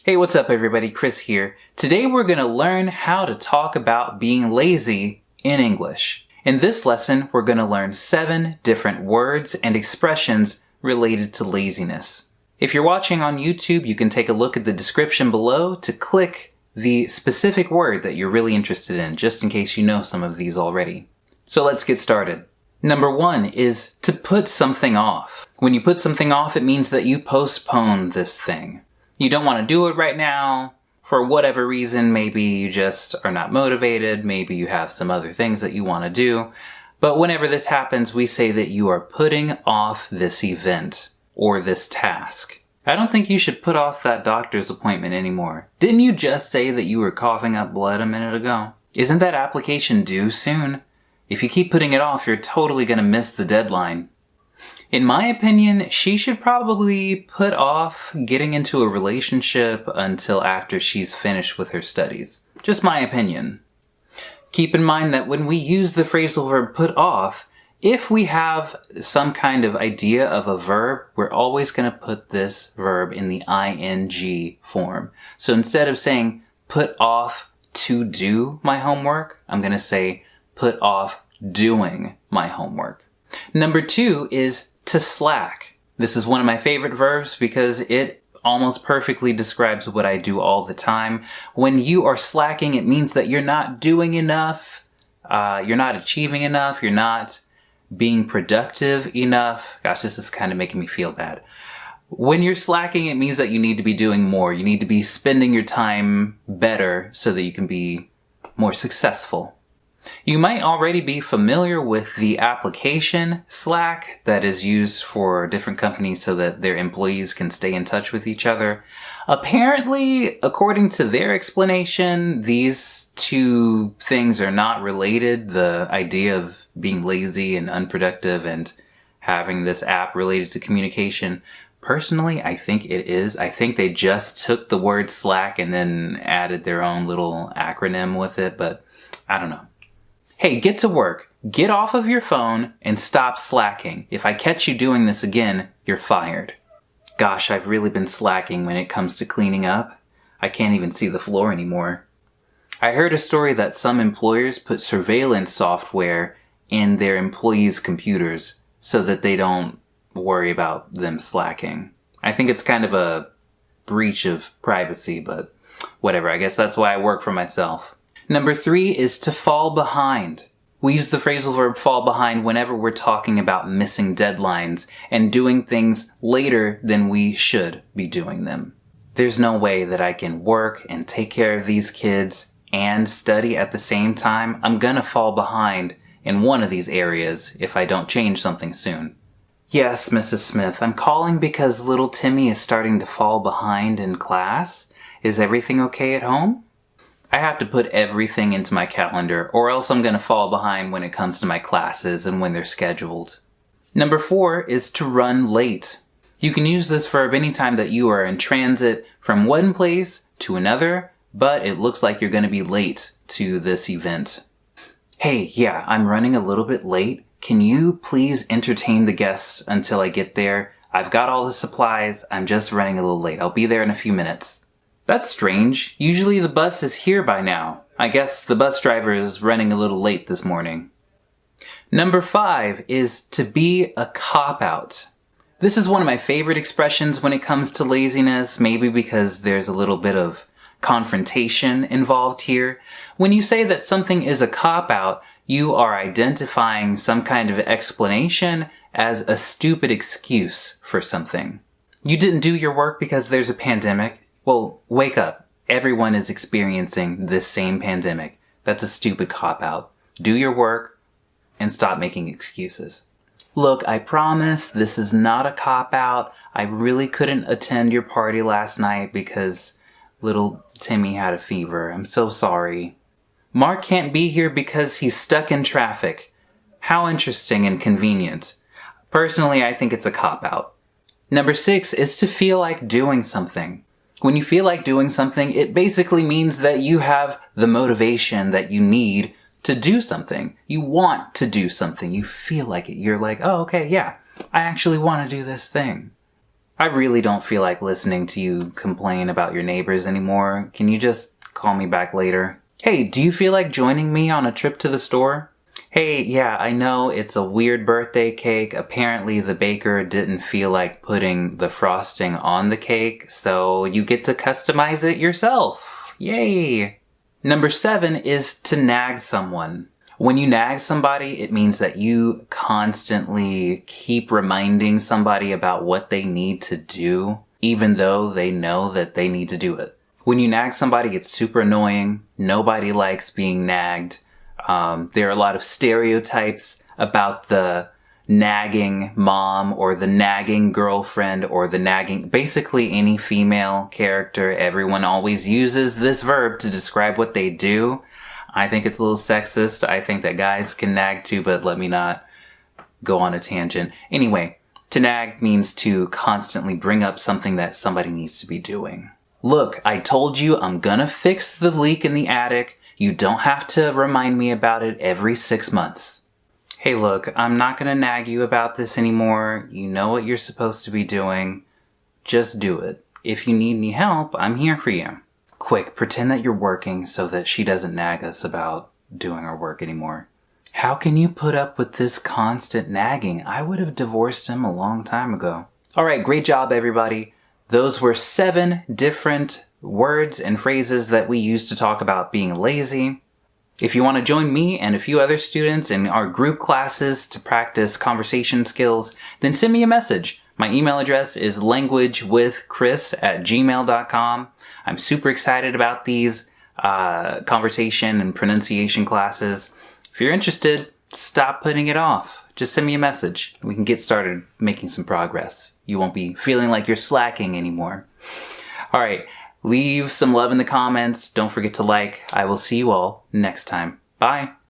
Hey, what's up everybody? Chris here. Today we're going to learn how to talk about being lazy in English. In this lesson, we're going to learn 7 different words and expressions related to laziness. If you're watching on YouTube, you can take a look at the description below to click the specific word that you're really interested in, just in case you know some of these already. So let's get started. Number 1 is to put something off. When you put something off, it means that you postpone this thing. You don't want to do it right now for whatever reason. Maybe you just are not motivated. Maybe you have some other things that you want to do. But whenever this happens, we say that you are putting off this event or this task. I don't think you should put off that doctor's appointment anymore. Didn't you just say that you were coughing up blood a minute ago? Isn't that application due soon? If you keep putting it off, you're totally going to miss the deadline. In my opinion, she should probably put off getting into a relationship until after she's finished with her studies. Just my opinion. Keep in mind that when we use the phrasal verb put off, if we have some kind of idea of a verb, we're always going to put this verb in the ing form. So instead of saying put off to do my homework, I'm going to say put off doing my homework. Number 2 is to slack. This is one of my favorite verbs because it almost perfectly describes what I do all the time. When you are slacking, it means that you're not doing enough, you're not achieving enough, you're not being productive enough. Gosh, this is kind of making me feel bad. When you're slacking, it means that you need to be doing more. You need to be spending your time better so that you can be more successful. You might already be familiar with the application Slack that is used for different companies so that their employees can stay in touch with each other. Apparently, according to their explanation, these two things are not related. The idea of being lazy and unproductive and having this app related to communication. Personally, I think it is. I think they just took the word Slack and then added their own little acronym with it, but I don't know. Hey, get to work. Get off of your phone and stop slacking. If I catch you doing this again, you're fired. Gosh, I've really been slacking when it comes to cleaning up. I can't even see the floor anymore. I heard a story that some employers put surveillance software in their employees' computers so that they don't worry about them slacking. I think it's kind of a breach of privacy, but whatever. I guess that's why I work for myself. Number 3 is to fall behind. We use the phrasal verb fall behind whenever we're talking about missing deadlines and doing things later than we should be doing them. There's no way that I can work and take care of these kids and study at the same time. I'm gonna fall behind in one of these areas if I don't change something soon. Yes, Mrs. Smith, I'm calling because little Timmy is starting to fall behind in class. Is everything okay at home? I have to put everything into my calendar or else I'm going to fall behind when it comes to my classes and when they're scheduled. Number 4 is to run late. You can use this verb anytime that you are in transit from one place to another, but it looks like you're going to be late to this event. Hey, yeah, I'm running a little bit late. Can you please entertain the guests until I get there? I've got all the supplies. I'm just running a little late. I'll be there in a few minutes. That's strange. Usually the bus is here by now. I guess the bus driver is running a little late this morning. Number 5 is to be a cop-out. This is one of my favorite expressions when it comes to laziness, maybe because there's a little bit of confrontation involved here. When you say that something is a cop-out, you are identifying some kind of explanation as a stupid excuse for something. You didn't do your work because there's a pandemic. Well, wake up. Everyone is experiencing this same pandemic. That's a stupid cop-out. Do your work and stop making excuses. Look, I promise this is not a cop-out. I really couldn't attend your party last night because little Timmy had a fever. I'm so sorry. Mark can't be here because he's stuck in traffic. How interesting and convenient. Personally, I think it's a cop-out. Number 6 is to feel like doing something. When you feel like doing something, it basically means that you have the motivation that you need to do something. You want to do something. You feel like it. You're like, oh, okay, yeah, I actually want to do this thing. I really don't feel like listening to you complain about your neighbors anymore. Can you just call me back later? Hey, do you feel like joining me on a trip to the store? Hey, yeah, I know it's a weird birthday cake. Apparently the baker didn't feel like putting the frosting on the cake, so you get to customize it yourself. Yay! Number 7 is to nag someone. When you nag somebody, it means that you constantly keep reminding somebody about what they need to do, even though they know that they need to do it. When you nag somebody, it's super annoying. Nobody likes being nagged. There are a lot of stereotypes about the nagging mom or the nagging girlfriend or the nagging, basically any female character. Everyone always uses this verb to describe what they do. I think it's a little sexist. I think that guys can nag too, but let me not go on a tangent. Anyway, to nag means to constantly bring up something that somebody needs to be doing. Look, I told you I'm gonna fix the leak in the attic. You don't have to remind me about it every 6 months. Hey, look, I'm not gonna nag you about this anymore. You know what you're supposed to be doing. Just do it. If you need any help, I'm here for you. Quick, pretend that you're working so that she doesn't nag us about doing our work anymore. How can you put up with this constant nagging? I would have divorced him a long time ago. All right, great job, everybody. Those were 7 different words and phrases that we use to talk about being lazy. If you want to join me and a few other students in our group classes to practice conversation skills, then send me a message. My email address is languagewithchris@gmail.com. I'm super excited about these conversation and pronunciation classes. If you're interested, stop putting it off. Just send me a message. We can get started making some progress. You won't be feeling like you're slacking anymore. All right, leave some love in the comments. Don't forget to like. I will see you all next time. Bye.